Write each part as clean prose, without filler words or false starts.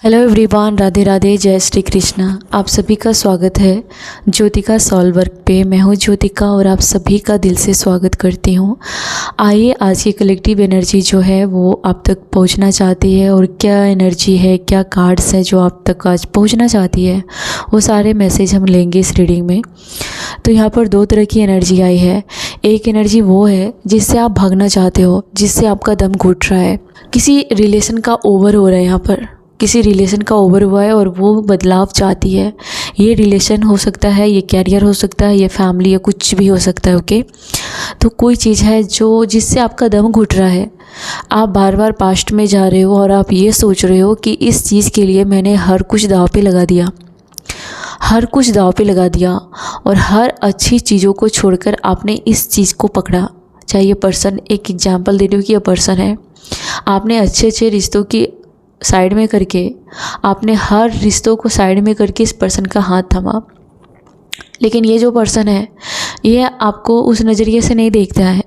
Hello everyone, Radhe Radhe, जय श्री कृष्णा। आप सभी का स्वागत है ज्योतिका सॉल्व वर्क पे। मैं हूँ ज्योतिका और आप सभी का दिल से स्वागत करती हूँ। आइए आज की कलेक्टिव एनर्जी जो है वो आप तक पहुँचना चाहती है, और क्या एनर्जी है, क्या कार्ड्स है जो आप तक आज पहुँचना चाहती है, वो सारे मैसेज हम लेंगे इस रीडिंग में। तो यहाँ पर दो तरह की एनर्जी आई है। एक एनर्जी वो है जिससे आप भागना चाहते हो, जिससे आपका दम घुट रहा है, किसी रिलेशन का ओवर हो रहा है, यहाँ पर किसी रिलेशन का ओवर हुआ है और वो बदलाव चाहती है। ये रिलेशन हो सकता है, ये कैरियर हो सकता है, ये फैमिली या कुछ भी हो सकता है। ओके, तो कोई चीज़ है जो जिससे आपका दम घुट रहा है। आप बार बार पास्ट में जा रहे हो और आप ये सोच रहे हो कि इस चीज़ के लिए मैंने हर कुछ दांव पे लगा दिया, हर कुछ दांव पे लगा दिया, और हर अच्छी चीज़ों को छोड़कर आपने इस चीज़ को पकड़ा। चाहे ये पर्सन, एक एग्जाम्पल दे रही हूँ कि ये पर्सन है, आपने अच्छे अच्छे रिश्तों की साइड में करके, आपने हर रिश्तों को साइड में करके इस पर्सन का हाथ थामा। लेकिन ये जो पर्सन है, ये आपको उस नज़रिए से नहीं देखता है,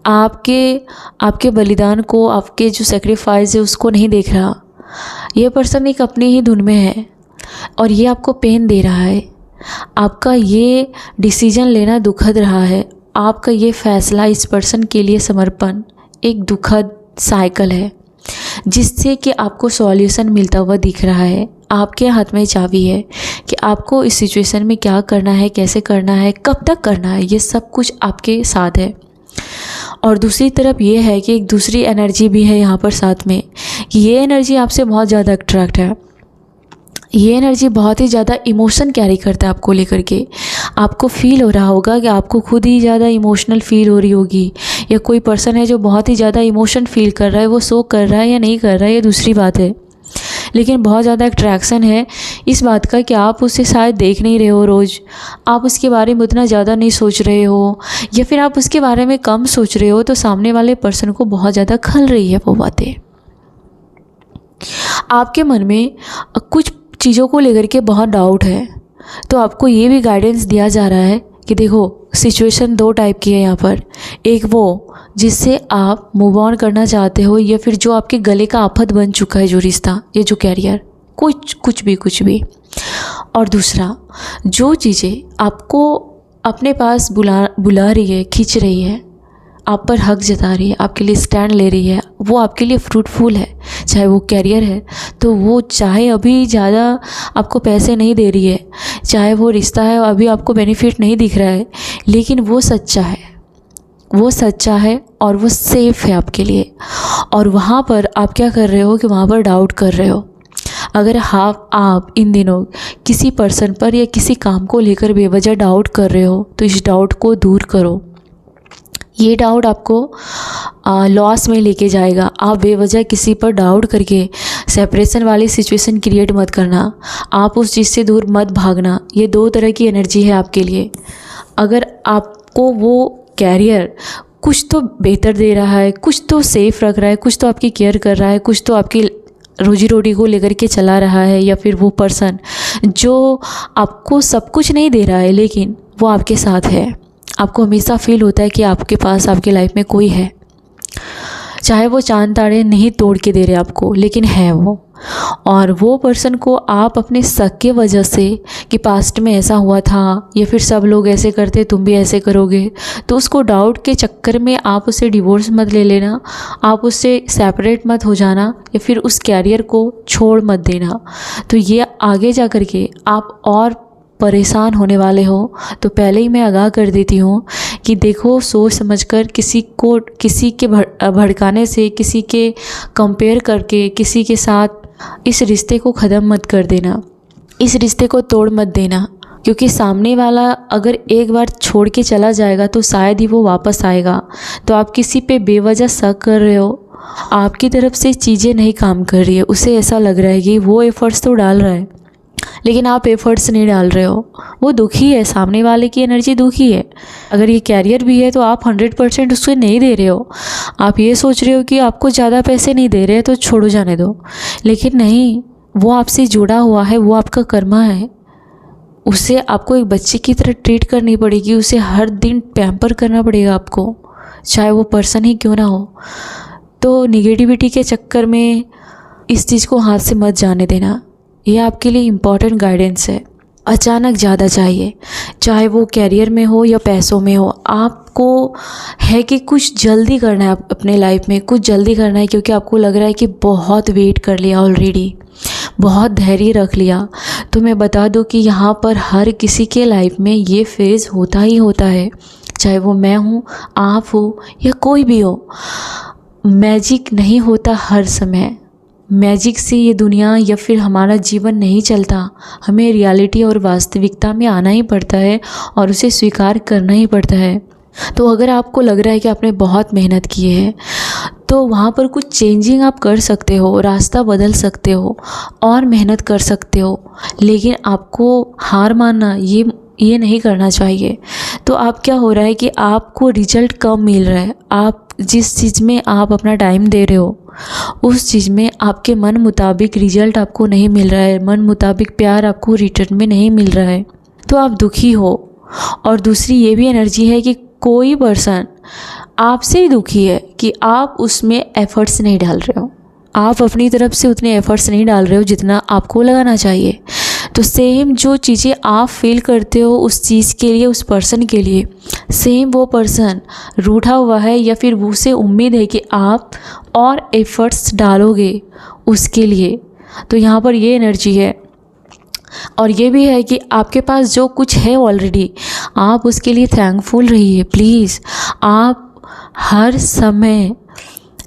आपके बलिदान को, आपके जो सेक्रीफाइस है उसको नहीं देख रहा। ये पर्सन एक अपनी ही धुन में है और ये आपको पेन दे रहा है। आपका ये डिसीजन लेना दुखद रहा है, आपका ये फैसला, इस पर्सन के लिए समर्पण एक दुखद साइकिल है जिससे कि आपको सॉल्यूशन मिलता हुआ दिख रहा है। आपके हाथ में चाबी है कि आपको इस सिचुएशन में क्या करना है, कैसे करना है, कब तक करना है, ये सब कुछ आपके साथ है। और दूसरी तरफ ये है कि एक दूसरी एनर्जी भी है यहाँ पर साथ में, कि ये एनर्जी आपसे बहुत ज़्यादा अट्रैक्ट है। ये एनर्जी बहुत ही ज़्यादा इमोशन कैरी करता है आपको लेकर के। आपको फील हो रहा होगा कि आपको खुद ही ज़्यादा इमोशनल फील हो रही होगी, या कोई पर्सन है जो बहुत ही ज़्यादा इमोशन फील कर रहा है। वो शो कर रहा है या नहीं कर रहा है ये दूसरी बात है, लेकिन बहुत ज़्यादा अट्रैक्शन है इस बात का कि आप उसे शायद देख नहीं रहे हो रोज़, आप उसके बारे में उतना ज़्यादा नहीं सोच रहे हो, या फिर आप उसके बारे में कम सोच रहे हो, तो सामने वाले पर्सन को बहुत ज़्यादा खल रही है वो बातें। आपके मन में कुछ चीज़ों को लेकर के बहुत डाउट है, तो आपको ये भी गाइडेंस दिया जा रहा है कि देखो, सिचुएशन दो टाइप की है यहाँ पर। एक वो जिससे आप मूव ऑन करना चाहते हो, या फिर जो आपके गले का आफत बन चुका है, जो रिश्ता, ये जो कैरियर, कुछ भी। और दूसरा, जो चीज़ें आपको अपने पास बुला रही है, खींच रही है, आप पर हक जता रही है, आपके लिए स्टैंड ले रही है, वो आपके लिए फ्रूटफुल है। चाहे वो कैरियर है तो वो, चाहे अभी ज़्यादा आपको पैसे नहीं दे रही है, चाहे वो रिश्ता है अभी आपको बेनिफिट नहीं दिख रहा है, लेकिन वो सच्चा है, वो सच्चा है और वो सेफ़ है आपके लिए। और वहाँ पर आप क्या कर रहे हो कि वहाँ पर डाउट कर रहे हो। अगर आप इन दिनों किसी पर्सन पर या किसी काम को लेकर बेवजह डाउट कर रहे हो, तो इस डाउट को दूर करो। ये डाउट आपको लॉस में लेके जाएगा। आप बेवजह किसी पर डाउट करके सेपरेशन वाली सिचुएशन क्रिएट मत करना, आप उस चीज़ से दूर मत भागना। ये दो तरह की एनर्जी है आपके लिए। अगर आपको वो कैरियर कुछ तो बेहतर दे रहा है, कुछ तो सेफ रख रहा है, कुछ तो आपकी केयर कर रहा है, कुछ तो आपकी रोजी रोटी को लेकर के चला रहा है, या फिर वो पर्सन जो आपको सब कुछ नहीं दे रहा है लेकिन वो आपके साथ है, आपको हमेशा फील होता है कि आपके पास, आपके लाइफ में कोई है, चाहे वो चांद तारे नहीं तोड़ के दे रहे आपको, लेकिन है वो। और वो पर्सन को आप अपने शक के वजह से, कि पास्ट में ऐसा हुआ था, या फिर सब लोग ऐसे करते तुम भी ऐसे करोगे, तो उसको डाउट के चक्कर में आप उसे डिवोर्स मत ले लेना, आप उससे सेपरेट मत हो जाना, या फिर उस कैरियर को छोड़ मत देना। तो ये आगे जा कर के आप और परेशान होने वाले हो। तो पहले ही मैं आगाह कर देती हूँ कि देखो, सोच समझकर किसी के भड़काने से, किसी के कंपेयर करके किसी के साथ इस रिश्ते को ख़त्म मत कर देना, इस रिश्ते को तोड़ मत देना। क्योंकि सामने वाला अगर एक बार छोड़ के चला जाएगा तो शायद ही वो वापस आएगा। तो आप किसी पे बेवजह शक कर रहे हो, आपकी तरफ से चीज़ें नहीं काम कर रही है, उसे ऐसा लग रहा है कि वो एफर्ट्स तो डाल रहा है लेकिन आप एफर्ट्स नहीं डाल रहे हो। वो दुखी है, सामने वाले की एनर्जी दुखी है। अगर ये कैरियर भी है तो आप 100% उसको नहीं दे रहे हो। आप ये सोच रहे हो कि आपको ज़्यादा पैसे नहीं दे रहे तो छोड़ो, जाने दो, लेकिन नहीं, वो आपसे जुड़ा हुआ है, वो आपका कर्मा है। उसे आपको एक बच्चे की तरह ट्रीट करनी पड़ेगी, उसे हर दिन पैम्पर करना पड़ेगा आपको, चाहे वो पर्सन ही क्यों ना हो। तो निगेटिविटी के चक्कर में इस चीज़ को हाथ से मत जाने देना। ये आपके लिए इम्पॉर्टेंट गाइडेंस है। अचानक ज़्यादा चाहिए, चाहे वो कैरियर में हो या पैसों में हो। आपको है कि कुछ जल्दी करना है अपने लाइफ में, कुछ जल्दी करना है, क्योंकि आपको लग रहा है कि बहुत वेट कर लिया ऑलरेडी, बहुत धैर्य रख लिया। तो मैं बता दूं कि यहाँ पर हर किसी के लाइफ में ये फेज़ होता ही होता है, चाहे वो मैं हूँ, आप हो या कोई भी हो। मैजिक नहीं होता हर समय। मैजिक से ये दुनिया या फिर हमारा जीवन नहीं चलता। हमें रियलिटी और वास्तविकता में आना ही पड़ता है और उसे स्वीकार करना ही पड़ता है। तो अगर आपको लग रहा है कि आपने बहुत मेहनत की है, तो वहाँ पर कुछ चेंजिंग आप कर सकते हो, रास्ता बदल सकते हो और मेहनत कर सकते हो। लेकिन आपको हार मानना ये नहीं करना चाहिए। तो आप क्या हो रहा है कि आपको रिजल्ट कम मिल रहा है। आप जिस चीज़ में आप अपना टाइम दे रहे हो, उस चीज़ में आपके मन मुताबिक रिजल्ट आपको नहीं मिल रहा है, मन मुताबिक प्यार आपको रिटर्न में नहीं मिल रहा है, तो आप दुखी हो। और दूसरी ये भी एनर्जी है कि कोई पर्सन आपसे ही दुखी है कि आप उसमें एफ़र्ट्स नहीं डाल रहे हो, आप अपनी तरफ से उतने एफ़र्ट्स नहीं डाल रहे हो जितना आपको लगाना चाहिए। तो सेम जो चीज़ें आप फील करते हो उस चीज़ के लिए, उस पर्सन के लिए, सेम वो पर्सन रूठा हुआ है या फिर उसे उम्मीद है कि आप और एफ़र्ट्स डालोगे उसके लिए। तो यहाँ पर ये एनर्जी है। और ये भी है कि आपके पास जो कुछ है ऑलरेडी, आप उसके लिए थैंकफुल रहिए प्लीज़। आप हर समय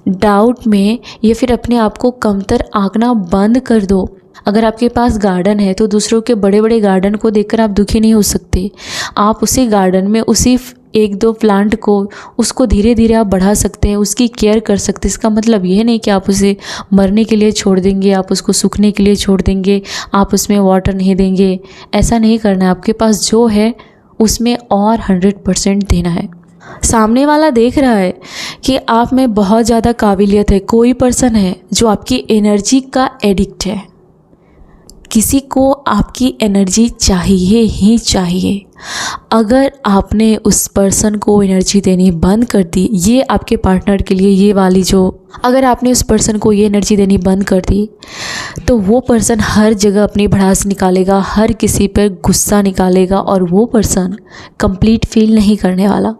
डाउट में या फिर अपने आप को कमतर आंकना बंद कर दो। अगर आपके पास गार्डन है तो दूसरों के बड़े बड़े गार्डन को देखकर आप दुखी नहीं हो सकते। आप उसी गार्डन में उसी एक दो प्लांट को, उसको धीरे धीरे आप बढ़ा सकते हैं, उसकी केयर कर सकते हैं। इसका मतलब ये नहीं कि आप उसे मरने के लिए छोड़ देंगे, आप उसको सूखने के लिए छोड़ देंगे, आप उसमें वाटर नहीं देंगे। ऐसा नहीं करना है। आपके पास जो है उसमें और 100% देना है। सामने वाला देख रहा है कि आप में बहुत ज़्यादा काबिलियत है। कोई पर्सन है जो आपकी एनर्जी का एडिक्ट है। किसी को आपकी एनर्जी चाहिए ही चाहिए। अगर आपने उस पर्सन को एनर्जी देनी बंद कर दी, ये आपके पार्टनर के लिए ये वाली जो, अगर आपने उस पर्सन को ये एनर्जी देनी बंद कर दी, तो वो पर्सन हर जगह अपनी भड़ास निकालेगा, हर किसी पर गुस्सा निकालेगा और वो पर्सन कंप्लीट फील नहीं करने वाला।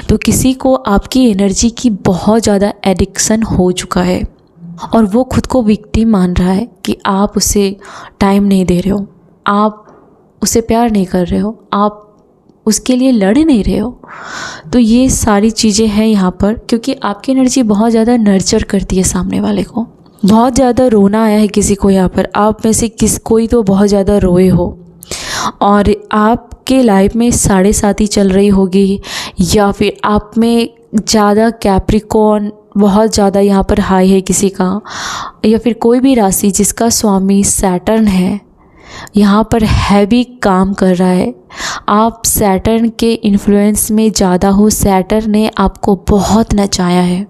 तो किसी को आपकी एनर्जी की बहुत ज़्यादा एडिक्शन हो चुका है और वो खुद को विक्टिम मान रहा है कि आप उसे टाइम नहीं दे रहे हो, आप उसे प्यार नहीं कर रहे हो, आप उसके लिए लड़ नहीं रहे हो। तो ये सारी चीज़ें हैं यहाँ पर, क्योंकि आपकी एनर्जी बहुत ज़्यादा नर्चर करती है सामने वाले को। बहुत ज़्यादा रोना आया है किसी को यहाँ पर, आप में से कोई तो बहुत ज़्यादा रोए हो और आपके लाइफ में 7.5 चल रही होगी, या फिर आप में ज़्यादा कैप्रिकॉर्न बहुत ज़्यादा यहाँ पर हाई है किसी का, या फिर कोई भी राशि जिसका स्वामी सैटर्न है यहाँ पर हैवी काम कर रहा है। आप सैटर्न के इन्फ्लुएंस में ज़्यादा हो। सैटर्न ने आपको बहुत नचाया है,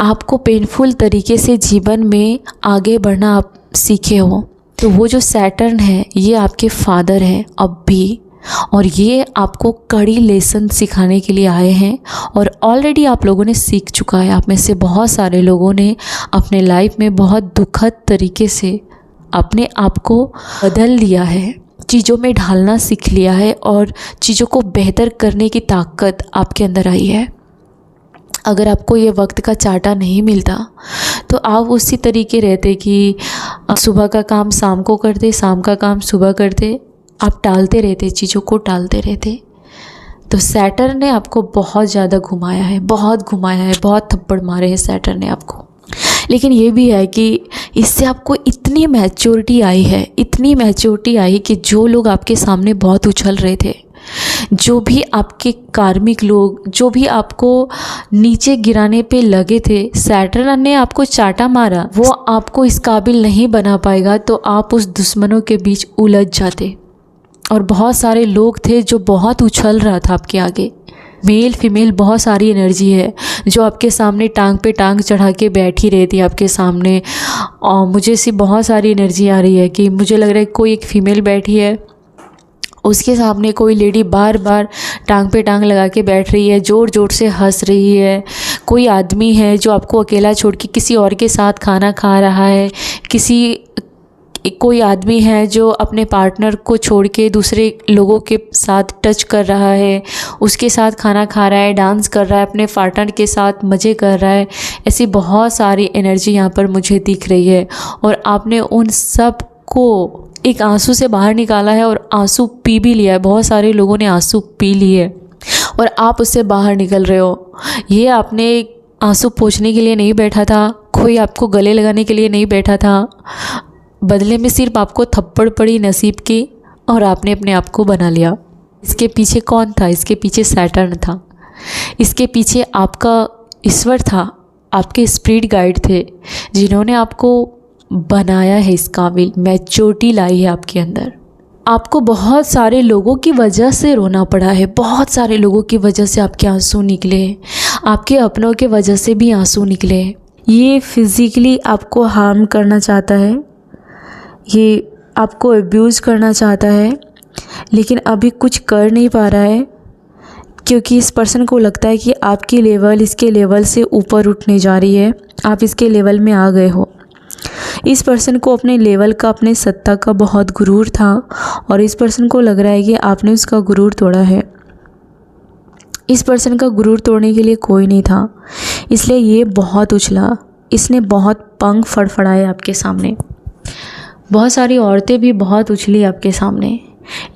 आपको पेनफुल तरीके से जीवन में आगे बढ़ना आप सीखे हो। तो वो जो सैटर्न है ये आपके फादर हैं अब भी, और ये आपको कड़ी लेसन सिखाने के लिए आए हैं और ऑलरेडी आप लोगों ने सीख चुका है। आप में से बहुत सारे लोगों ने अपने लाइफ में बहुत दुखद तरीके से अपने आप को बदल लिया है, चीज़ों में ढालना सीख लिया है और चीज़ों को बेहतर करने की ताकत आपके अंदर आई है। अगर आपको ये वक्त का चाटा नहीं मिलता तो आप उसी तरीके रहते कि सुबह का काम शाम को करते, शाम का काम सुबह करते, आप टालते रहते, चीज़ों को टालते रहते। तो सैटर्न ने आपको बहुत ज़्यादा घुमाया है, बहुत घुमाया है, बहुत थप्पड़ मारे हैं सैटर्न ने आपको। लेकिन ये भी है कि इससे आपको इतनी मैच्योरिटी आई है, इतनी मैच्योरिटी आई कि जो लोग आपके सामने बहुत उछल रहे थे, जो भी आपके कार्मिक लोग, जो भी आपको नीचे गिराने पे लगे थे, सैटर्न ने आपको चाटा मारा, वो आपको इस काबिल नहीं बना पाएगा। तो आप उस दुश्मनों के बीच उलझ जाते। और बहुत सारे लोग थे जो बहुत उछल रहा था आपके आगे। मेल फीमेल बहुत सारी एनर्जी है जो आपके सामने टांग पे टांग चढ़ा के बैठी रहती है आपके सामने। और मुझे ऐसी बहुत सारी एनर्जी आ रही है कि मुझे लग रहा है कोई एक फ़ीमेल बैठी है, उसके सामने कोई लेडी बार बार टांग पे टांग लगा के बैठ रही है, ज़ोर ज़ोर से हंस रही है, कोई आदमी है जो आपको अकेला छोड़ के किसी और के साथ खाना खा रहा है, कोई आदमी है जो अपने पार्टनर को छोड़ के दूसरे लोगों के साथ टच कर रहा है, उसके साथ खाना खा रहा है, डांस कर रहा है, अपने पार्टनर के साथ मज़े कर रहा है। ऐसी बहुत सारी एनर्जी यहाँ पर मुझे दिख रही है और आपने उन सब को एक आंसू से बाहर निकाला है और आंसू पी भी लिया है। बहुत सारे लोगों ने आंसू पी लिए और आप उससे बाहर निकल रहे हो। ये आपने आंसू पोंछने के लिए नहीं बैठा था, कोई आपको गले लगाने के लिए नहीं बैठा था, बदले में सिर्फ आपको थप्पड़ पड़ी नसीब की और आपने अपने आप को बना लिया। इसके पीछे कौन था? इसके पीछे सैटर्न था, इसके पीछे आपका ईश्वर था, आपके स्पिरिट गाइड थे, जिन्होंने आपको बनाया है इस काबिल, मैच्योरिटी लाई है आपके अंदर। आपको बहुत सारे लोगों की वजह से रोना पड़ा है, बहुत सारे लोगों की वजह से आपके आंसू निकले, आपके अपनों के वजह से भी आंसू निकले। ये फिज़िकली आपको हार्म करना चाहता है, ये आपको अब्यूज़ करना चाहता है, लेकिन अभी कुछ कर नहीं पा रहा है क्योंकि इस पर्सन को लगता है कि आपकी लेवल इसके लेवल से ऊपर उठने जा रही है, आप इसके लेवल में आ गए हो। इस पर्सन को अपने लेवल का, अपने सत्ता का बहुत गुरूर था और इस पर्सन को लग रहा है कि आपने उसका गुरूर तोड़ा है। इस पर्सन का गुरूर तोड़ने के लिए कोई नहीं था, इसलिए ये बहुत उछला, इसने बहुत पंख फड़फड़ाए आपके सामने। बहुत सारी औरतें भी बहुत उछली आपके सामने,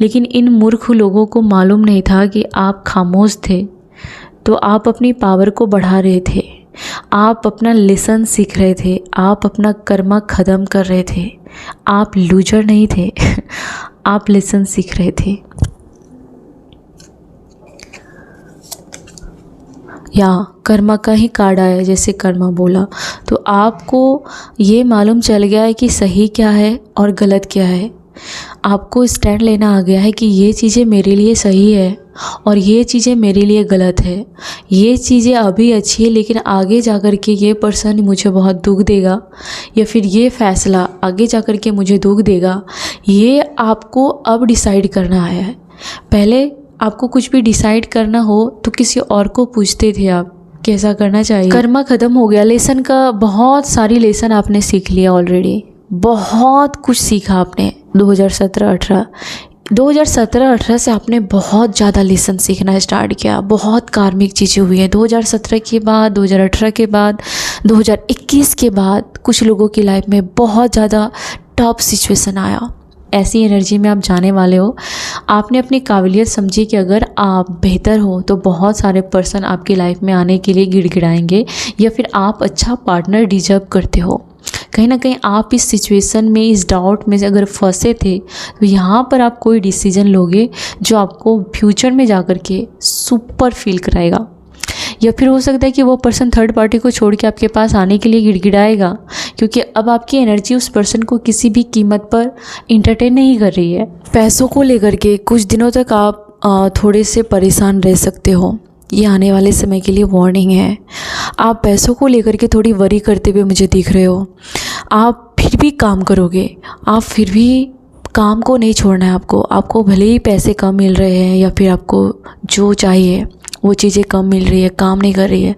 लेकिन इन मूर्ख लोगों को मालूम नहीं था कि आप खामोश थे, तो आप अपनी पावर को बढ़ा रहे थे, आप अपना लेसन सीख रहे थे, आप अपना कर्मा ख़त्म कर रहे थे। आप लूजर नहीं थे आप लेसन सीख रहे थे। या कर्मा का ही कार्ड आया, जैसे कर्मा बोला, तो आपको ये मालूम चल गया है कि सही क्या है और गलत क्या है। आपको स्टैंड लेना आ गया है कि ये चीज़ें मेरे लिए सही है और ये चीज़ें मेरे लिए गलत है। ये चीज़ें अभी अच्छी है, लेकिन आगे जा कर के ये पर्सन मुझे बहुत दुख देगा, या फिर ये फ़ैसला आगे जा कर के मुझे दुख देगा। ये आपको अब डिसाइड करना है। पहले आपको कुछ भी डिसाइड करना हो तो किसी और को पूछते थे आप कैसा करना चाहिए। कर्मा ख़त्म हो गया, लेसन का बहुत सारी लेसन आपने सीख लिया ऑलरेडी, बहुत कुछ सीखा आपने 2017-18 से आपने बहुत ज़्यादा लेसन सीखना स्टार्ट किया। बहुत कार्मिक चीज़ें हुई हैं 2017 के बाद, 2018 के बाद, 2021 के बाद कुछ लोगों की लाइफ में बहुत ज़्यादा टफ सिचुएशन आया। ऐसी एनर्जी में आप जाने वाले हो। आपने अपनी काबिलियत समझी कि अगर आप बेहतर हो तो बहुत सारे पर्सन आपकी लाइफ में आने के लिए गिड़गिड़ाएंगे, या फिर आप अच्छा पार्टनर डिजर्व करते हो। कहीं ना कहीं आप इस सिचुएशन में, इस डाउट में अगर फंसे थे, तो यहाँ पर आप कोई डिसीजन लोगे जो आपको फ्यूचर में जा कर के सुपर फील कराएगा। या फिर हो सकता है कि वो पर्सन थर्ड पार्टी को छोड़ के आपके पास आने के लिए गिड़गिड़ाएगा, क्योंकि अब आपकी एनर्जी उस पर्सन को किसी भी कीमत पर इंटरटेन नहीं कर रही है। पैसों को लेकर के कुछ दिनों तक आप थोड़े से परेशान रह सकते हो। ये आने वाले समय के लिए वार्निंग है। आप पैसों को लेकर के थोड़ी वरी करते हुए मुझे दिख रहे हो। आप फिर भी काम करोगे, आप फिर भी काम को नहीं छोड़ना है आपको भले ही पैसे कम मिल रहे हैं या फिर आपको जो चाहिए वो चीज़ें कम मिल रही है, काम नहीं कर रही है,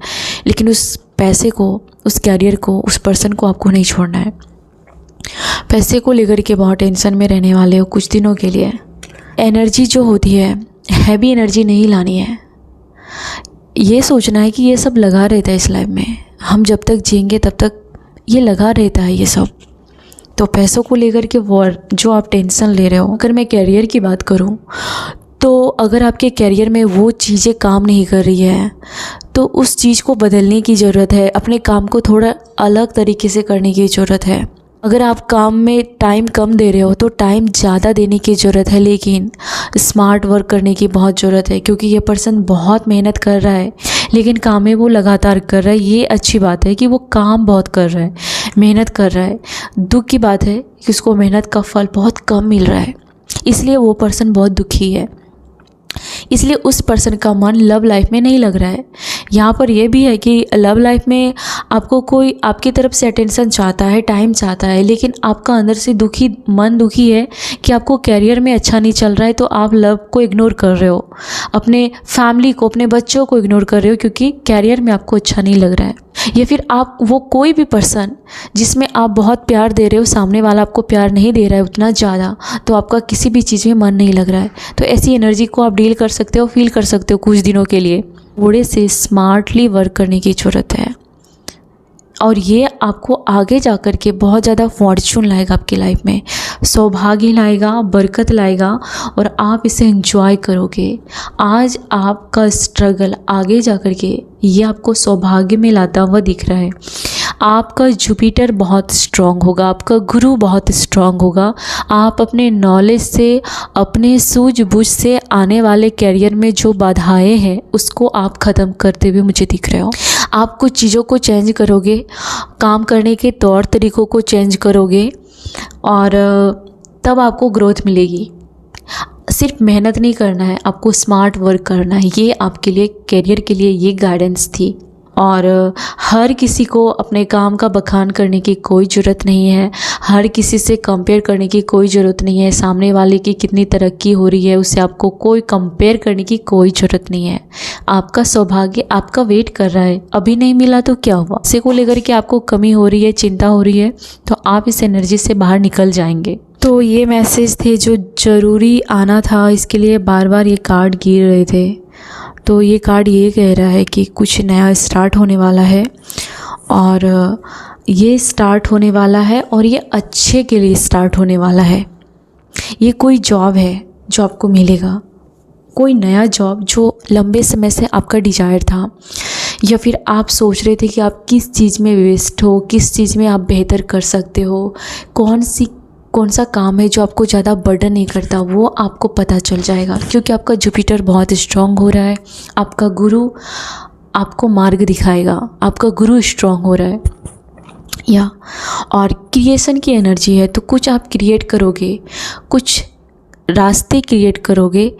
लेकिन उस पैसे को, उस कैरियर को, उस पर्सन को आपको नहीं छोड़ना है। पैसे को लेकर के बहुत टेंशन में रहने वाले हो कुछ दिनों के लिए। एनर्जी जो होती है, हैवी एनर्जी नहीं लानी है। ये सोचना है कि ये सब लगा रहता है इस लाइफ में, हम जब तक जिएंगे तब तक ये लगा रहता है ये सब। तो पैसों को लेकर के जो आप टेंशन ले रहे हो, अगर मैं कैरियर की बात करूं तो अगर आपके कैरियर में वो चीज़ें काम नहीं कर रही है तो उस चीज़ को बदलने की ज़रूरत है। अपने काम को थोड़ा अलग तरीके से करने की ज़रूरत है। अगर आप काम में टाइम कम दे रहे हो तो टाइम ज़्यादा देने की ज़रूरत है, लेकिन स्मार्ट वर्क करने की बहुत ज़रूरत है, क्योंकि ये पर्सन बहुत मेहनत कर रहा है, लेकिन काम में वो लगातार कर रहा है। ये अच्छी बात है कि वो काम बहुत कर रहा है, मेहनत कर रहा है। दुख की बात है कि उसको मेहनत का फल बहुत कम मिल रहा है, इसलिए वो पर्सन बहुत दुखी है। इसलिए उस पर्सन का मन लव लाइफ में नहीं लग रहा है। यहाँ पर यह भी है कि लव लाइफ में आपको कोई आपकी तरफ से अटेंशन चाहता है, टाइम चाहता है, लेकिन आपका अंदर से मन दुखी है कि आपको कैरियर में अच्छा नहीं चल रहा है, तो आप लव को इग्नोर कर रहे हो, अपने फैमिली को, अपने बच्चों को इग्नोर कर रहे हो क्योंकि कैरियर में आपको अच्छा नहीं लग रहा है। या फिर आप वो कोई भी पर्सन जिसमें आप बहुत प्यार दे रहे हो, सामने वाला आपको प्यार नहीं दे रहा है उतना ज़्यादा, तो आपका किसी भी चीज़ में मन नहीं लग रहा है। तो ऐसी एनर्जी को आप डील कर सकते हो, फील कर सकते हो कुछ दिनों के लिए। थोड़े से स्मार्टली वर्क करने की ज़रूरत है और ये आपको आगे जा कर के बहुत ज़्यादा फॉर्च्यून लाएगा, आपकी लाइफ में सौभाग्य लाएगा, बरकत लाएगा और आप इसे एंजॉय करोगे। आज आपका स्ट्रगल आगे जा कर के ये आपको सौभाग्य में लाता हुआ दिख रहा है। आपका जुपिटर बहुत स्ट्रांग होगा, आपका गुरु बहुत स्ट्रांग होगा। आप अपने नॉलेज से, अपने सूझबूझ से आने वाले कैरियर में जो बाधाएं हैं उसको आप ख़त्म करते हुए मुझे दिख रहे हो। आप कुछ चीज़ों को चेंज करोगे, काम करने के तौर तरीक़ों को चेंज करोगे और तब आपको ग्रोथ मिलेगी। सिर्फ मेहनत नहीं करना है, आपको स्मार्ट वर्क करना है। ये आपके लिए, कैरियर के लिए ये गाइडेंस थी। और हर किसी को अपने काम का बखान करने की कोई ज़रूरत नहीं है, हर किसी से कंपेयर करने की कोई ज़रूरत नहीं है। सामने वाले की कितनी तरक्की हो रही है उससे आपको कोई कंपेयर करने की कोई ज़रूरत नहीं है। आपका सौभाग्य आपका वेट कर रहा है, अभी नहीं मिला तो क्या हुआ। इसे को लेकर के आपको कमी हो रही है, चिंता हो रही है, तो आप इस एनर्जी से बाहर निकल जाएंगे। तो ये मैसेज थे जो ज़रूरी आना था, इसके लिए बार बार ये कार्ड गिर रहे थे। तो ये कार्ड ये कह रहा है कि कुछ नया स्टार्ट होने वाला है और ये स्टार्ट होने वाला है और ये अच्छे के लिए स्टार्ट होने वाला है। ये कोई जॉब है जो आपको मिलेगा, कोई नया जॉब जो लंबे समय से आपका डिज़ायर था, या फिर आप सोच रहे थे कि आप किस चीज़ में बेस्ट हो, किस चीज़ में आप बेहतर कर सकते हो, कौन सा काम है जो आपको ज़्यादा बर्डन नहीं करता, वो आपको पता चल जाएगा क्योंकि आपका जुपिटर बहुत स्ट्रांग हो रहा है। आपका गुरु आपको मार्ग दिखाएगा, आपका गुरु स्ट्रांग हो रहा है और क्रिएशन की एनर्जी है। तो कुछ आप क्रिएट करोगे, कुछ रास्ते क्रिएट करोगे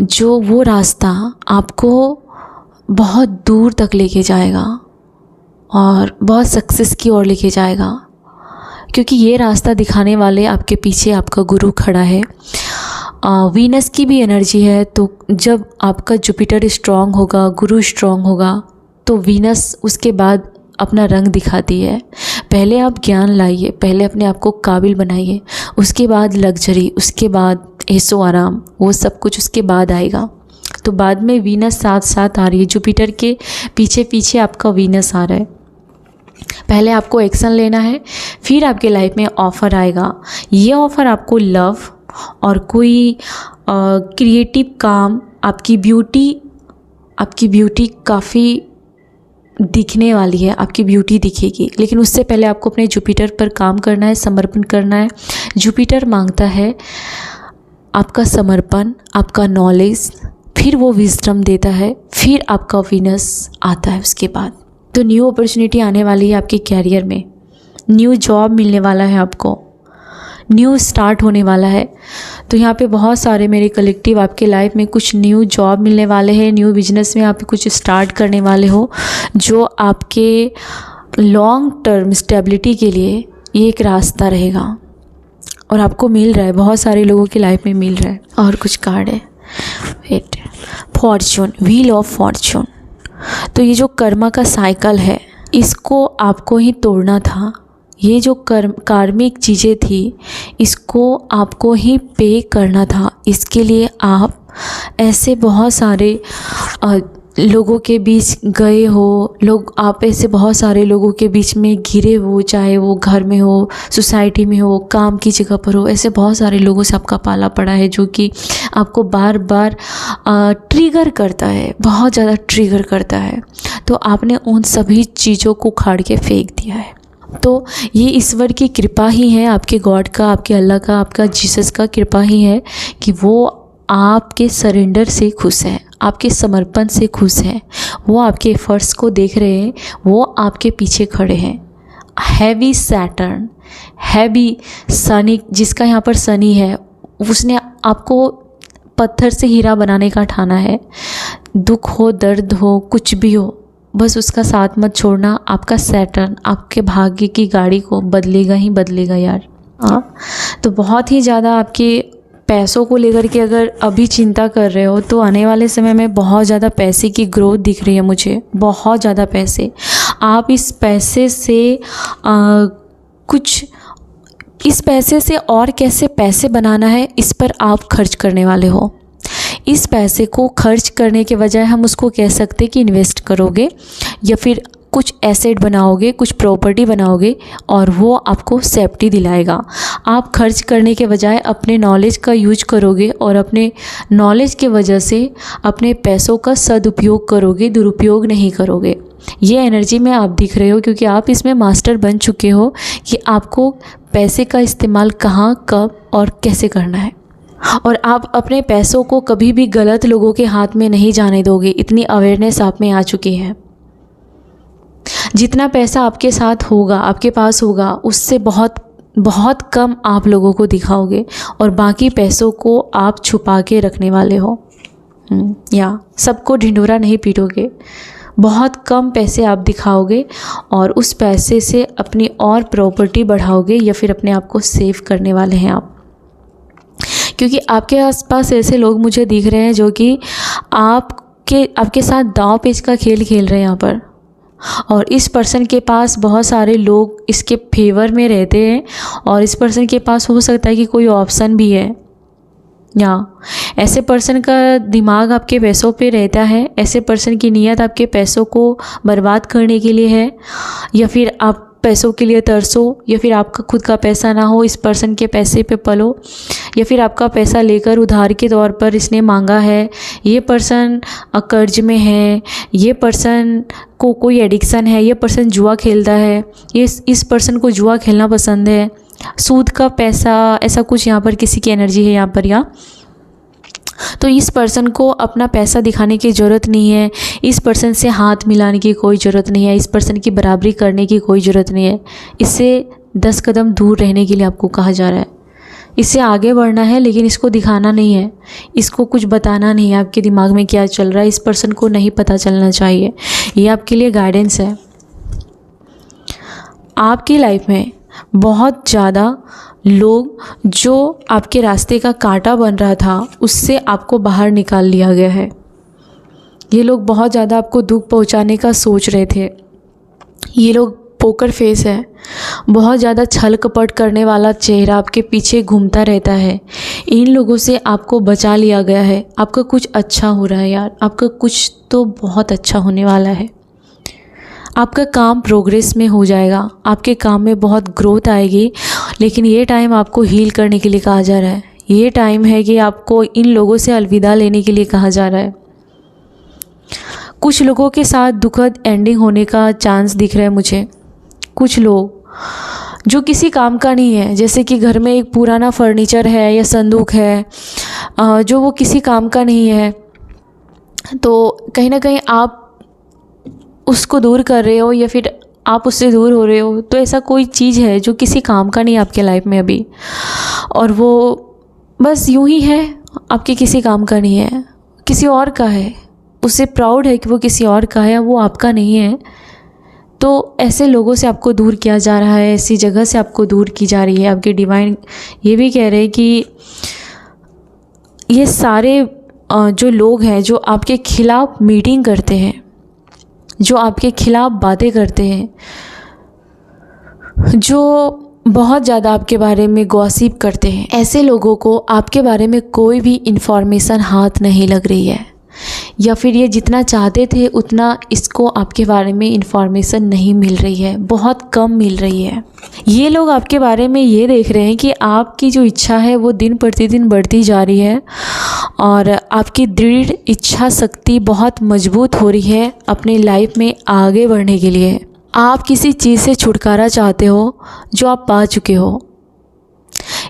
जो वो रास्ता आपको बहुत दूर तक लेके जाएगा और बहुत सक्सेस की ओर लेके जाएगा, क्योंकि ये रास्ता दिखाने वाले आपके पीछे आपका गुरु खड़ा है। वीनस की भी एनर्जी है, तो जब आपका जुपिटर स्ट्रांग होगा, गुरु स्ट्रांग होगा, तो वीनस उसके बाद अपना रंग दिखाती है। पहले आप ज्ञान लाइए, पहले अपने आप को काबिल बनाइए, उसके बाद लग्जरी, उसके बाद ऐशो आराम, वो सब कुछ उसके बाद आएगा। तो बाद में वीनस साथ साथ आ रही है, जुपिटर के पीछे पीछे आपका वीनस आ रहा है। पहले आपको एक्शन लेना है, फिर आपके लाइफ में ऑफ़र आएगा। ये ऑफ़र आपको लव और कोई क्रिएटिव काम, आपकी ब्यूटी काफ़ी दिखने वाली है, आपकी ब्यूटी दिखेगी। लेकिन उससे पहले आपको अपने जुपिटर पर काम करना है, समर्पण करना है। जुपिटर मांगता है आपका समर्पण, आपका नॉलेज, फिर वो विजडम देता है, फिर आपका वीनस आता है उसके बाद। तो न्यू अपॉर्चुनिटी आने वाली है आपके कैरियर में, न्यू जॉब मिलने वाला है आपको, न्यू स्टार्ट होने वाला है। तो यहाँ पे बहुत सारे मेरे कलेक्टिव आपके लाइफ में कुछ न्यू जॉब मिलने वाले हैं, न्यू बिजनेस में आप कुछ स्टार्ट करने वाले हो जो आपके लॉन्ग टर्म स्टेबिलिटी के लिए ये एक रास्ता रहेगा और आपको मिल रहा है, बहुत सारे लोगों की लाइफ में मिल रहा है। और कुछ कार्ड है, wait, fortune, wheel of fortune. तो ये जो कर्मा का साइकिल है इसको आपको ही तोड़ना था। ये जो कार्मिक चीज़ें थी इसको आपको ही पे करना था। इसके लिए आप ऐसे बहुत सारे लोगों के बीच गए हो, आप ऐसे बहुत सारे लोगों के बीच में घिरे हो, चाहे वो घर में हो, सोसाइटी में हो, काम की जगह पर हो, ऐसे बहुत सारे लोगों से आपका पाला पड़ा है जो कि आपको बार बार ट्रिगर करता है, बहुत ज़्यादा ट्रिगर करता है। तो आपने उन सभी चीज़ों को उखाड़ के फेंक दिया है। तो ये ईश्वर की कृपा ही है, आपके गॉड का, आपके अल्लाह का, आपका जीसस का कृपा ही है कि वो आपके सरेंडर से खुश है, आपके समर्पण से खुश हैं। वो आपके एफर्ट्स को देख रहे हैं, वो आपके पीछे खड़े हैं। हैवी सैटर्न, हैवी शनि, जिसका यहाँ पर शनि है, उसने आपको पत्थर से हीरा बनाने का ठाना है। दुख हो, दर्द हो, कुछ भी हो, बस उसका साथ मत छोड़ना। आपका सैटर्न आपके भाग्य की गाड़ी को बदलेगा ही बदलेगा यार। हाँ, तो बहुत ही ज़्यादा आपके पैसों को लेकर के अगर अभी चिंता कर रहे हो तो आने वाले समय में बहुत ज़्यादा पैसे की ग्रोथ दिख रही है मुझे, बहुत ज़्यादा पैसे। आप इस पैसे से इस पैसे से और कैसे पैसे बनाना है, इस पर आप खर्च करने वाले हो। इस पैसे को खर्च करने के बजाय हम उसको कह सकते कि इन्वेस्ट करोगे या फिर कुछ एसेट बनाओगे, कुछ प्रॉपर्टी बनाओगे और वो आपको सेफ्टी दिलाएगा। आप खर्च करने के बजाय अपने नॉलेज का यूज करोगे और अपने नॉलेज के वजह से अपने पैसों का सदुपयोग करोगे, दुरुपयोग नहीं करोगे। ये एनर्जी में आप दिख रहे हो क्योंकि आप इसमें मास्टर बन चुके हो कि आपको पैसे का इस्तेमाल कहाँ, कब और कैसे करना है। और आप अपने पैसों को कभी भी गलत लोगों के हाथ में नहीं जाने दोगे। इतनी अवेयरनेस आप में आ चुकी है। जितना पैसा आपके साथ होगा, आपके पास होगा, उससे बहुत बहुत कम आप लोगों को दिखाओगे और बाकी पैसों को आप छुपा के रखने वाले हो। या सबको ढिंढोरा नहीं पीटोगे, बहुत कम पैसे आप दिखाओगे और उस पैसे से अपनी और प्रॉपर्टी बढ़ाओगे या फिर अपने आप को सेव करने वाले हैं आप। क्योंकि आपके आसपास ऐसे लोग मुझे दिख रहे हैं जो कि आपके साथ दांव पेच का खेल खेल रहे हैं यहाँ पर। और इस पर्सन के पास बहुत सारे लोग इसके फेवर में रहते हैं और इस पर्सन के पास हो सकता है कि कोई ऑप्शन भी है। या ऐसे पर्सन का दिमाग आपके पैसों पे रहता है, ऐसे पर्सन की नीयत आपके पैसों को बर्बाद करने के लिए है, या फिर आप पैसों के लिए तरसो, या फिर आपका खुद का पैसा ना हो इस पर्सन के पैसे पे पलो, या फिर आपका पैसा लेकर उधार के तौर पर इसने मांगा है। ये पर्सन कर्ज में है, ये पर्सन को कोई एडिक्शन है, ये पर्सन जुआ खेलता है, इस पर्सन को जुआ खेलना पसंद है, सूद का पैसा, ऐसा कुछ यहाँ पर किसी की एनर्जी है यहाँ पर। या तो इस पर्सन को अपना पैसा दिखाने की ज़रूरत नहीं है, इस पर्सन से हाथ मिलाने की कोई ज़रूरत नहीं है, इस पर्सन की बराबरी करने की कोई ज़रूरत नहीं है। इससे 10 कदम दूर रहने के लिए आपको कहा जा रहा है। इससे आगे बढ़ना है लेकिन इसको दिखाना नहीं है, इसको कुछ बताना नहीं है आपके दिमाग में क्या चल रहा है, इस पर्सन को नहीं पता चलना चाहिए। ये आपके लिए गाइडेंस है। आपकी लाइफ में बहुत ज़्यादा लोग जो आपके रास्ते का कांटा बन रहा था उससे आपको बाहर निकाल लिया गया है। ये लोग बहुत ज़्यादा आपको दुख पहुंचाने का सोच रहे थे। ये लोग पोकर फेस है, बहुत ज़्यादा छल कपट करने वाला चेहरा आपके पीछे घूमता रहता है। इन लोगों से आपको बचा लिया गया है। आपका कुछ अच्छा हो रहा है यार, आपका कुछ तो बहुत अच्छा होने वाला है। आपका काम प्रोग्रेस में हो जाएगा, आपके काम में बहुत ग्रोथ आएगी। लेकिन ये टाइम आपको हील करने के लिए कहा जा रहा है। ये टाइम है कि आपको इन लोगों से अलविदा लेने के लिए कहा जा रहा है। कुछ लोगों के साथ दुखद एंडिंग होने का चांस दिख रहा है मुझे। कुछ लोग जो किसी काम का नहीं है, जैसे कि घर में एक पुराना फर्नीचर है या संदूक है जो वो किसी काम का नहीं है, तो कहीं ना कहीं आप उसको दूर कर रहे हो या फिर आप उससे दूर हो रहे हो। तो ऐसा कोई चीज़ है जो किसी काम का नहीं है आपके लाइफ में अभी, और वो बस यूं ही है, आपके किसी काम का नहीं है, किसी और का है। उससे प्राउड है कि वो किसी और का है, वो आपका नहीं है। तो ऐसे लोगों से आपको दूर किया जा रहा है, ऐसी जगह से आपको दूर की जा रही है। आपके डिवाइन ये भी कह रहे हैं कि ये सारे जो लोग हैं जो आपके खिलाफ मीटिंग करते हैं, जो आपके खिलाफ बातें करते हैं, जो बहुत ज़्यादा आपके बारे में गॉसिप करते हैं, ऐसे लोगों को आपके बारे में कोई भी इन्फॉर्मेशन हाथ नहीं लग रही है, या फिर ये जितना चाहते थे उतना इसको आपके बारे में इन्फॉर्मेशन नहीं मिल रही है, बहुत कम मिल रही है। ये लोग आपके बारे में ये देख रहे हैं कि आपकी जो इच्छा है वो दिन प्रतिदिन बढ़ती जा रही है और आपकी दृढ़ इच्छा शक्ति बहुत मजबूत हो रही है अपनी लाइफ में आगे बढ़ने के लिए। आप किसी चीज़ से छुटकारा चाहते हो जो आप पा चुके हो।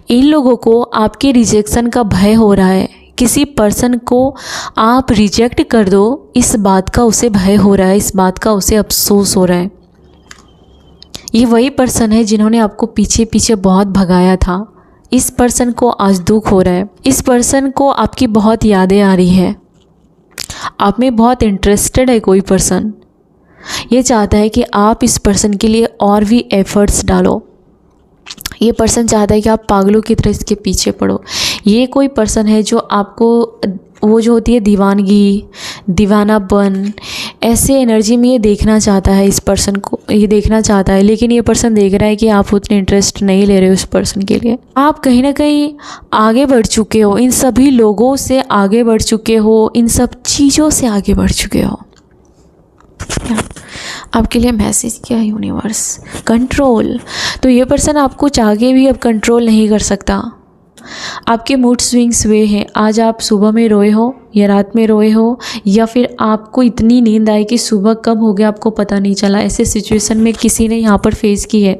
इन लोगों को आपके रिजेक्शन का भय हो रहा है। किसी पर्सन को आप रिजेक्ट कर दो, इस बात का उसे भय हो रहा है, इस बात का उसे अफसोस हो रहा है। ये वही पर्सन है जिन्होंने आपको पीछे पीछे बहुत भगाया था। इस पर्सन को आज दुख हो रहा है, इस पर्सन को आपकी बहुत यादें आ रही है, आप में बहुत इंटरेस्टेड है कोई पर्सन, ये चाहता है कि आप इस पर्सन के लिए और भी एफर्ट्स डालो। ये पर्सन चाहता है कि आप पागलों की तरह इसके पीछे पड़ो। ये कोई पर्सन है जो आपको वो जो होती है दीवानगी, दीवानापन, ऐसे एनर्जी में ये देखना चाहता है, इस पर्सन को ये देखना चाहता है। लेकिन ये पर्सन देख रहा है कि आप उतने इंटरेस्ट नहीं ले रहे हो उस पर्सन के लिए। आप कहीं ना कहीं आगे बढ़ चुके हो, इन सभी लोगों से आगे बढ़ चुके हो, इन सब चीज़ों से आगे बढ़ चुके हो। आपके लिए मैसेज क्या है यूनिवर्स? कंट्रोल। तो ये पर्सन आपको चाह के भी अब कंट्रोल नहीं कर सकता। आपके मूड स्विंग्स हुए हैं। आज आप सुबह में रोए हो या रात में रोए हो, या फिर आपको इतनी नींद आई कि सुबह कब हो गया आपको पता नहीं चला। ऐसे सिचुएशन में किसी ने यहाँ पर फेस की है।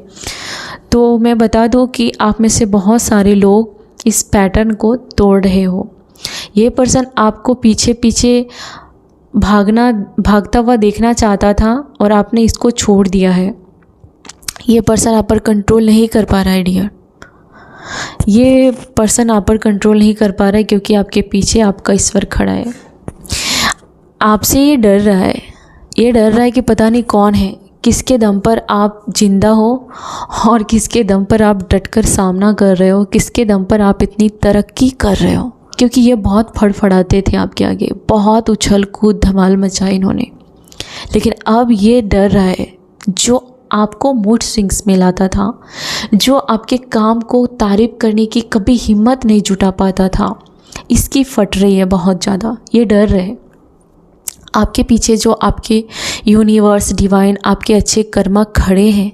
तो मैं बता दूँ कि आप में से बहुत सारे लोग इस पैटर्न को तोड़ रहे हो। ये पर्सन आपको पीछे पीछे भागता हुआ देखना चाहता था और आपने इसको छोड़ दिया है। ये पर्सन आप पर कंट्रोल नहीं कर पा रहा है डियर। ये पर्सन आप पर कंट्रोल नहीं कर पा रहा है क्योंकि आपके पीछे आपका ईश्वर खड़ा है। आपसे ये डर रहा है, ये डर रहा है कि पता नहीं कौन है, किसके दम पर आप जिंदा हो और किसके दम पर आप डटकर सामना कर रहे हो, किसके दम पर आप इतनी तरक्की कर रहे हो। क्योंकि ये बहुत फड़फड़ाते थे आपके आगे, बहुत उछल कूद धमाल मचाई इन्होंने। लेकिन अब ये डर रहा है, जो आपको मूड स्विंग्स में लाता था, जो आपके काम को तारीफ करने की कभी हिम्मत नहीं जुटा पाता था, इसकी फट रही है बहुत ज़्यादा। ये डर रहे आपके पीछे जो आपके यूनिवर्स डिवाइन आपके अच्छे कर्म खड़े हैं,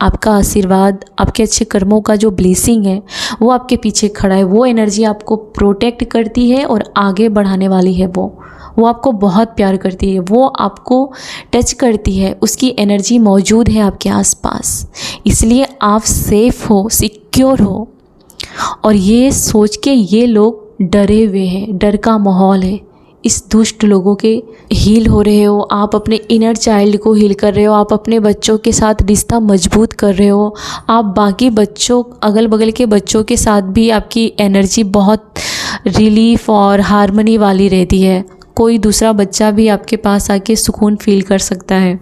आपका आशीर्वाद, आपके अच्छे कर्मों का जो ब्लेसिंग है वो आपके पीछे खड़ा है। वो एनर्जी आपको प्रोटेक्ट करती है और आगे बढ़ाने वाली है। वो आपको बहुत प्यार करती है, वो आपको टच करती है, उसकी एनर्जी मौजूद है आपके आसपास। इसलिए आप सेफ हो, सिक्योर हो। और ये सोच के ये लोग डरे हुए हैं, डर का माहौल है। इस दुष्ट लोगों के हील हो रहे हो, आप अपने इनर चाइल्ड को हील कर रहे हो, आप अपने बच्चों के साथ रिश्ता मजबूत कर रहे हो। आप बाकी बच्चों, अगल बगल के बच्चों के साथ भी आपकी एनर्जी बहुत रिलीफ और हार्मनी वाली रहती है। कोई दूसरा बच्चा भी आपके पास आके सुकून फील कर सकता है।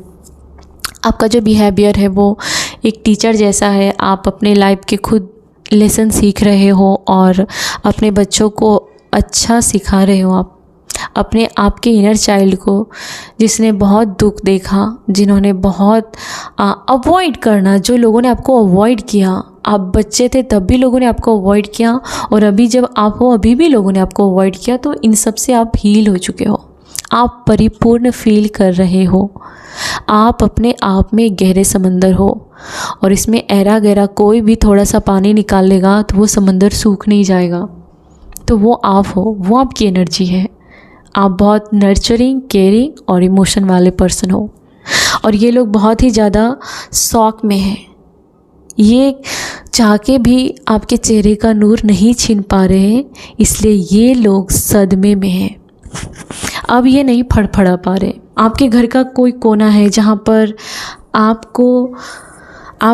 आपका जो बिहेवियर है वो एक टीचर जैसा है। आप अपने लाइफ के खुद लेसन सीख रहे हो और अपने बच्चों को अच्छा सिखा रहे हो। आप अपने आपके इनर चाइल्ड को, जिसने बहुत दुख देखा, जिन्होंने बहुत अवॉइड करना, जो लोगों ने आपको अवॉइड किया, आप बच्चे थे तब भी लोगों ने आपको अवॉइड किया और अभी जब आप हो अभी भी लोगों ने आपको अवॉइड किया, तो इन सब से आप हील हो चुके हो। आप परिपूर्ण फील कर रहे हो। आप अपने आप में गहरे समंदर हो और इसमें ऐरा गहरा कोई भी थोड़ा सा पानी निकाल लेगा तो वो समंदर सूख नहीं जाएगा। तो वो आप हो, वो आपकी एनर्जी है। आप बहुत नर्चरिंग, केयरिंग और इमोशन वाले पर्सन हो। और ये लोग बहुत ही ज़्यादा शौक में हैं। ये चाह के भी आपके चेहरे का नूर नहीं छीन पा रहे हैं, इसलिए ये लोग सदमे में हैं। अब ये नहीं फड़फड़ा पा रहे। आपके घर का कोई कोना है जहाँ पर आप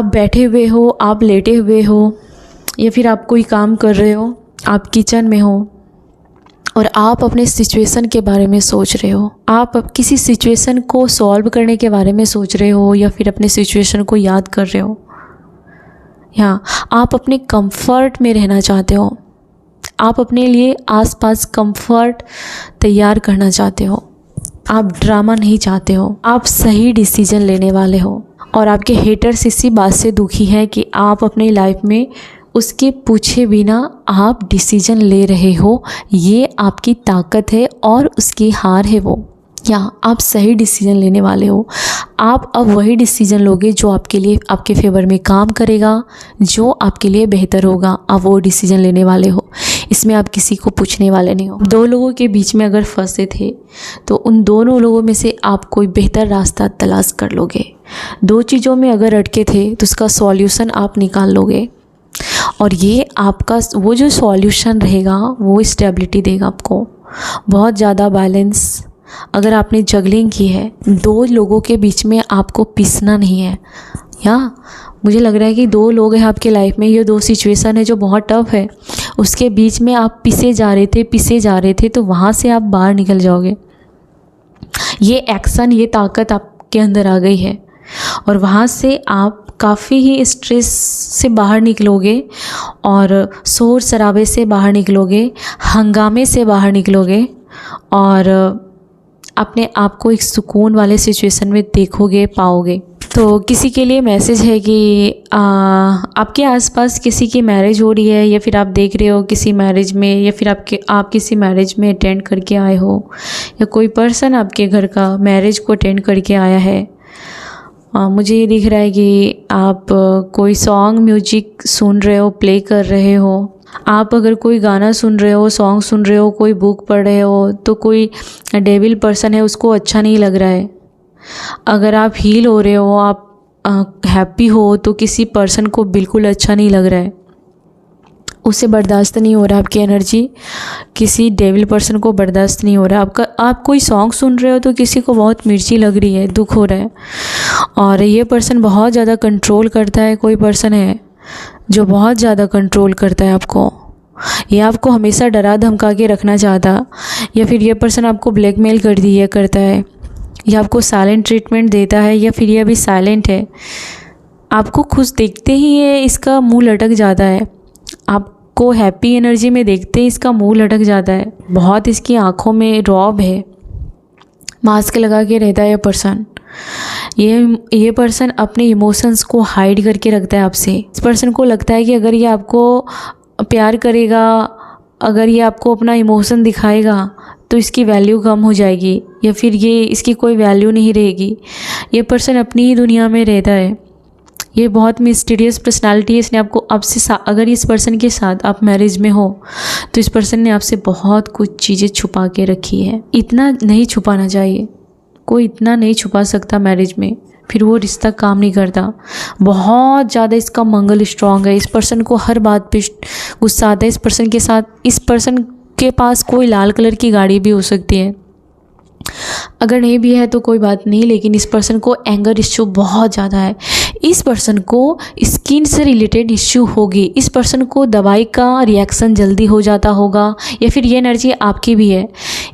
बैठे हुए हो, आप लेटे हुए हो, या फिर आप कोई काम कर रहे हो, आप किचन में हो और आप अपने सिचुएशन के बारे में सोच रहे हो। आप अब किसी सिचुएशन को सॉल्व करने के बारे में सोच रहे हो या फिर अपने सिचुएशन को याद कर रहे हो, या आप अपने कंफर्ट में रहना चाहते हो। आप अपने लिए आसपास कंफर्ट तैयार करना चाहते हो। आप ड्रामा नहीं चाहते हो। आप सही डिसीजन लेने वाले हो। और आपके हेटर्स इसी बात से दुखी हैं कि आप अपनी लाइफ में उसके पूछे बिना आप डिसीजन ले रहे हो। ये आपकी ताकत है और उसकी हार है वो। या आप सही डिसीजन लेने वाले हो। आप अब वही डिसीजन लोगे जो आपके लिए, आपके फेवर में काम करेगा, जो आपके लिए बेहतर होगा। आप वो डिसीजन लेने वाले हो। इसमें आप किसी को पूछने वाले नहीं हो। दो लोगों के बीच में अगर फंसे थे तो उन दोनों लोगों में से आप कोई बेहतर रास्ता तलाश कर लोगे। दो चीज़ों में अगर अटके थे तो उसका सॉल्यूशन आप निकाल लोगे। और ये आपका वो जो सॉल्यूशन रहेगा वो स्टेबिलिटी देगा आपको। बहुत ज़्यादा बैलेंस। अगर आपने जगलिंग की है, दो लोगों के बीच में आपको पिसना नहीं है, या मुझे लग रहा है कि 2 लोग हैं आपके लाइफ में, ये 2 सिचुएशन है जो बहुत टफ है, उसके बीच में आप पिसे जा रहे थे, तो वहाँ से आप बाहर निकल जाओगे। ये एक्शन, ये ताकत आपके अंदर आ गई है और वहाँ से आप काफ़ी ही स्ट्रेस से बाहर निकलोगे और शोर शराबे से बाहर निकलोगे, हंगामे से बाहर निकलोगे और अपने आप को एक सुकून वाले सिचुएशन में देखोगे, पाओगे। तो किसी के लिए मैसेज है कि आपके आसपास किसी की मैरिज हो रही है, या फिर आप देख रहे हो किसी मैरिज में, या फिर आप किसी मैरिज में अटेंड करके आए हो, या कोई पर्सन आपके घर का मैरिज को अटेंड करके आया है। मुझे ये दिख रहा है कि आप कोई सॉन्ग म्यूजिक सुन रहे हो, प्ले कर रहे हो। आप अगर कोई गाना सुन रहे हो, सॉन्ग सुन रहे हो, कोई बुक पढ़ रहे हो, तो कोई डेविल पर्सन है, उसको अच्छा नहीं लग रहा है। अगर आप हील हो रहे हो, आप हैप्पी हो, तो किसी पर्सन को बिल्कुल अच्छा नहीं लग रहा है, उसे बर्दाश्त नहीं हो रहा आपकी एनर्जी, किसी डेविल पर्सन को बर्दाश्त नहीं हो रहा। आप कोई सॉन्ग सुन रहे हो तो किसी को बहुत मिर्ची लग रही है, दुख हो रहा है, और ये पर्सन बहुत ज़्यादा कंट्रोल करता है। कोई पर्सन है जो बहुत ज़्यादा कंट्रोल करता है आपको, ये आपको हमेशा डरा धमका के रखना चाहता, या फिर ये पर्सन आपको ब्लैकमेल करता है, या आपको साइलेंट ट्रीटमेंट देता है, या फिर ये अभी साइलेंट है। आपको खुश देखते ही ये इसका मुंह लटक जाता है, आपको हैप्पी एनर्जी में देखते ही इसका मुंह लटक जाता है। बहुत इसकी आंखों में रौब है, मास्क लगा के रहता है ये पर्सन। ये पर्सन अपने इमोशंस को हाइड करके रखता है आपसे। इस पर्सन को लगता है कि अगर ये आपको प्यार करेगा, अगर ये आपको अपना इमोशन दिखाएगा, तो इसकी वैल्यू कम हो जाएगी, या फिर ये इसकी कोई वैल्यू नहीं रहेगी। ये पर्सन अपनी ही दुनिया में रहता है। ये बहुत मिस्टीरियस पर्सनालिटी है। इसने आपको आपसे, अगर इस पर्सन के साथ आप मैरिज में हो, तो इस पर्सन ने आपसे बहुत कुछ चीज़ें छुपा के रखी है। इतना नहीं छुपाना चाहिए, कोई इतना नहीं छुपा सकता मैरिज में, फिर वो रिश्ता काम नहीं करता। बहुत ज़्यादा इसका मंगल स्ट्रांग है। इस पर्सन को हर बात पे गुस्सा आता है। इस पर्सन के साथ, इस पर्सन के पास कोई लाल कलर की गाड़ी भी हो सकती है, अगर नहीं भी है तो कोई बात नहीं, लेकिन इस पर्सन को एंगर इश्यू बहुत ज़्यादा है। इस पर्सन को स्किन से रिलेटेड इश्यू होगी। इस पर्सन को दवाई का रिएक्शन जल्दी हो जाता होगा, या फिर ये एनर्जी आपकी भी है।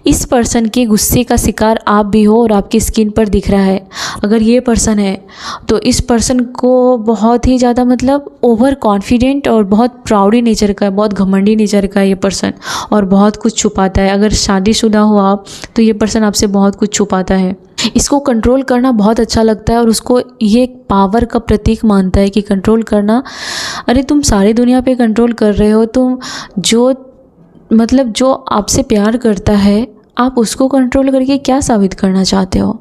इस पर्सन के गुस्से का शिकार आप भी हो और आपकी स्किन पर दिख रहा है। अगर ये पर्सन है तो इस पर्सन को बहुत ही ज़्यादा, मतलब ओवर कॉन्फिडेंट और बहुत प्राउडी नेचर का है, बहुत घमंडी नेचर का है ये पर्सन, और बहुत कुछ छुपाता है। अगर शादीशुदा हो आप, तो ये पर्सन आपसे बहुत कुछ छुपाता है। इसको कंट्रोल करना बहुत अच्छा लगता है, और उसको ये पावर का प्रतीक मानता है कि कंट्रोल करना। अरे तुम सारी दुनिया पे कंट्रोल कर रहे हो, तुम जो आपसे प्यार करता है, आप उसको कंट्रोल करके क्या साबित करना चाहते हो।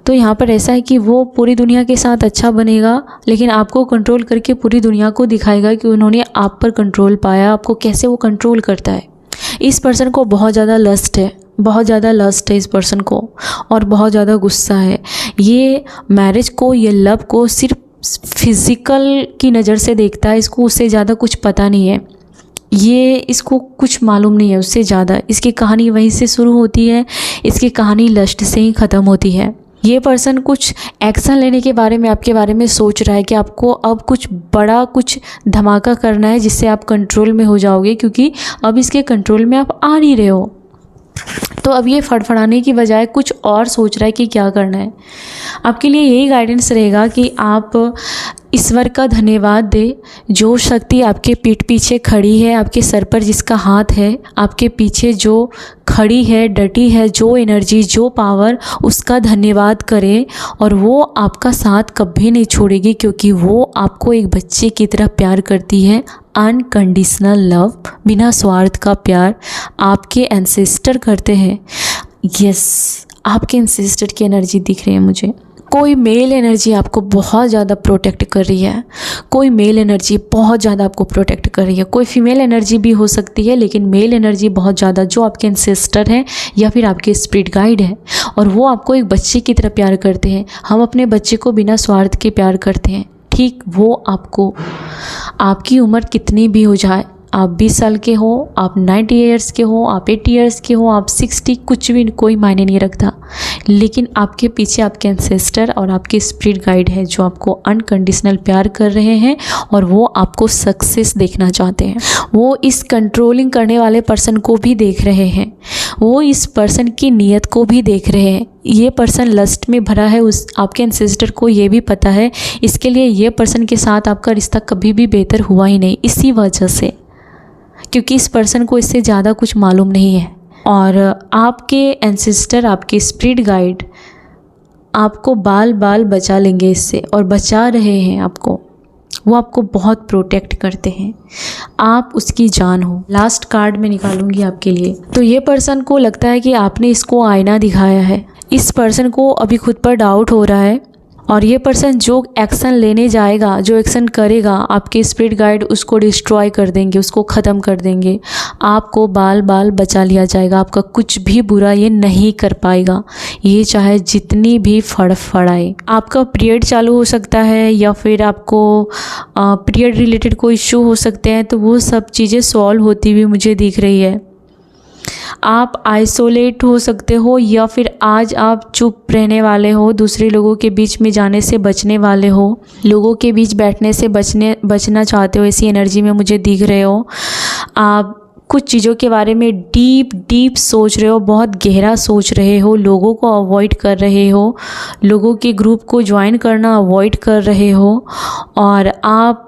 तो यहाँ पर ऐसा है कि वो पूरी दुनिया के साथ अच्छा बनेगा, लेकिन आपको कंट्रोल करके पूरी दुनिया को दिखाएगा कि उन्होंने आप पर कंट्रोल पाया, आपको कैसे वो कंट्रोल करता है। इस पर्सन को बहुत ज़्यादा लस्ट है, बहुत ज़्यादा लस्ट है इस पर्सन को, और बहुत ज़्यादा गुस्सा है। ये मैरिज को, ये लव को सिर्फ फिज़िकल की नज़र से देखता है। इसको उससे ज़्यादा कुछ पता नहीं है, ये इसको कुछ मालूम नहीं है उससे ज़्यादा। इसकी कहानी वहीं से शुरू होती है, इसकी कहानी लस्ट से ही ख़त्म होती है। ये पर्सन कुछ एक्शन लेने के बारे में, आपके बारे में सोच रहा है कि आपको अब कुछ बड़ा, कुछ धमाका करना है जिससे आप कंट्रोल में हो जाओगे, क्योंकि अब इसके कंट्रोल में आप आ नहीं रहे हो। तो अब ये फड़फड़ाने की बजाय कुछ और सोच रहा है कि क्या करना है। आपके लिए यही गाइडेंस रहेगा कि आप ईश्वर का धन्यवाद दें, जो शक्ति आपके पीठ पीछे खड़ी है, आपके सर पर जिसका हाथ है, आपके पीछे जो खड़ी है, डटी है, जो एनर्जी, जो पावर, उसका धन्यवाद करें। और वो आपका साथ कभी नहीं छोड़ेगी, क्योंकि वो आपको एक बच्चे की तरह प्यार करती है। अनकंडीशनल लव, बिना स्वार्थ का प्यार आपके एंसेस्टर करते हैं। यस, आपके एंसेस्टर की एनर्जी दिख रही है मुझे। कोई मेल एनर्जी आपको बहुत ज़्यादा प्रोटेक्ट कर रही है, कोई मेल एनर्जी बहुत ज़्यादा आपको प्रोटेक्ट कर रही है। कोई फीमेल एनर्जी भी हो सकती है, लेकिन मेल एनर्जी बहुत ज़्यादा, जो आपके एंसेस्टर हैं या फिर आपके स्पिरिट गाइड हैं, और वो आपको एक बच्चे की तरह प्यार करते हैं। हम अपने बच्चे को बिना स्वार्थ के प्यार करते हैं, ठीक वो आपको, आपकी उम्र कितनी भी हो जाए, आप 20 साल के हो, आप 90 ईयर्स के हो, आप 80 ईयर्स के हो, आप 60, कुछ भी कोई मायने नहीं रखता। लेकिन आपके पीछे आपके एंसेस्टर और आपके स्पिरिट गाइड है जो आपको अनकंडीशनल प्यार कर रहे हैं और वो आपको सक्सेस देखना चाहते हैं। वो इस कंट्रोलिंग करने वाले पर्सन को भी देख रहे हैं, वो इस पर्सन की नीयत को भी देख रहे हैं। ये पर्सन लस्ट में भरा है, उस आपके एंसेस्टर को ये भी पता है। इसके लिए ये पर्सन के साथ आपका रिश्ता कभी भी बेहतर हुआ ही नहीं, इसी वजह से, क्योंकि इस पर्सन को इससे ज़्यादा कुछ मालूम नहीं है। और आपके एंसेस्टर, आपके स्पिरिट गाइड आपको बाल बाल बचा लेंगे इससे, और बचा रहे हैं आपको। वो आपको बहुत प्रोटेक्ट करते हैं, आप उसकी जान हो। लास्ट कार्ड में निकालूंगी आपके लिए। तो ये पर्सन को लगता है कि आपने इसको आईना दिखाया है। इस पर्सन को अभी खुद पर डाउट हो रहा है, और ये पर्सन जो एक्शन लेने जाएगा, जो एक्शन करेगा, आपके स्पिरिट गाइड उसको डिस्ट्रॉय कर देंगे, उसको ख़त्म कर देंगे। आपको बाल बाल बचा लिया जाएगा, आपका कुछ भी बुरा ये नहीं कर पाएगा, ये चाहे जितनी भी फड़फड़ाए। आपका पीरियड चालू हो सकता है, या फिर आपको पीरियड रिलेटेड कोई इशू हो सकते हैं, तो वो सब चीज़ें सॉल्व होती हुई मुझे दिख रही है। आप आइसोलेट हो सकते हो, या फिर आज आप चुप रहने वाले हो, दूसरे लोगों के बीच में जाने से बचने वाले हो, लोगों के बीच बैठने से बचना चाहते हो, ऐसी एनर्जी में मुझे दिख रहे हो। आप कुछ चीज़ों के बारे में डीप सोच रहे हो, बहुत गहरा सोच रहे हो, लोगों को अवॉइड कर रहे हो, लोगों के ग्रुप को ज्वाइन करना अवॉइड कर रहे हो, और आप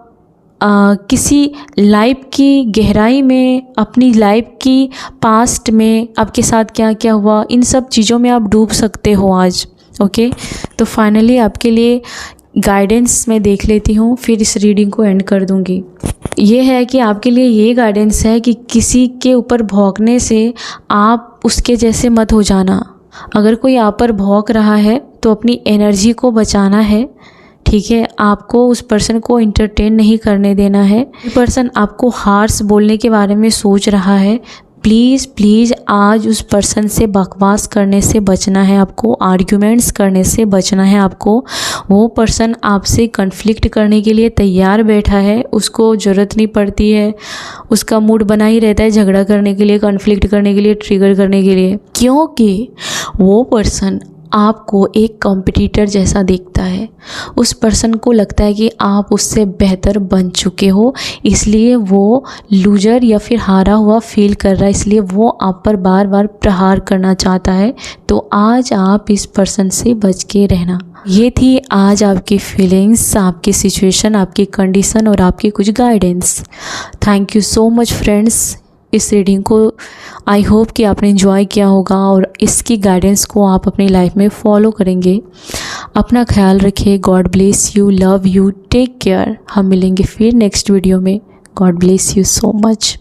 किसी लाइफ की गहराई में, अपनी लाइफ की पास्ट में आपके साथ क्या क्या हुआ, इन सब चीज़ों में आप डूब सकते हो आज। ओके, तो फाइनली आपके लिए गाइडेंस मैं देख लेती हूँ, फिर इस रीडिंग को एंड कर दूँगी। ये है कि आपके लिए ये गाइडेंस है कि किसी के ऊपर भौंकने से आप उसके जैसे मत हो जाना। अगर कोई आप पर भौंक रहा है तो अपनी एनर्जी को बचाना है, ठीक है। आपको उस पर्सन को इंटरटेन नहीं करने देना है। ये पर्सन आपको हार्श बोलने के बारे में सोच रहा है, प्लीज़ आज उस पर्सन से बकवास करने से बचना है आपको, आर्ग्यूमेंट्स करने से बचना है आपको। वो पर्सन आपसे कन्फ्लिक्ट करने के लिए तैयार बैठा है, उसको ज़रूरत नहीं पड़ती है, उसका मूड बना ही रहता है झगड़ा करने के लिए, कन्फ्लिक्ट करने के लिए, ट्रिगर करने के लिए, क्योंकि वो पर्सन आपको एक कॉम्पिटिटर जैसा देखता है। उस पर्सन को लगता है कि आप उससे बेहतर बन चुके हो, इसलिए वो लूजर या फिर हारा हुआ फील कर रहा है, इसलिए वो आप पर बार बार प्रहार करना चाहता है। तो आज आप इस पर्सन से बच के रहना। ये थी आज आपकी फीलिंग्स, आपकी सिचुएशन, आपकी कंडीशन और आपकी कुछ guidance. Thank you so much friends. इस रीडिंग को आई होप कि आपने एंजॉय किया होगा और इसकी गाइडेंस को आप अपनी लाइफ में फॉलो करेंगे। अपना ख्याल रखिए। God bless you, love you, take care. हम मिलेंगे फिर नेक्स्ट वीडियो में। God bless you so much.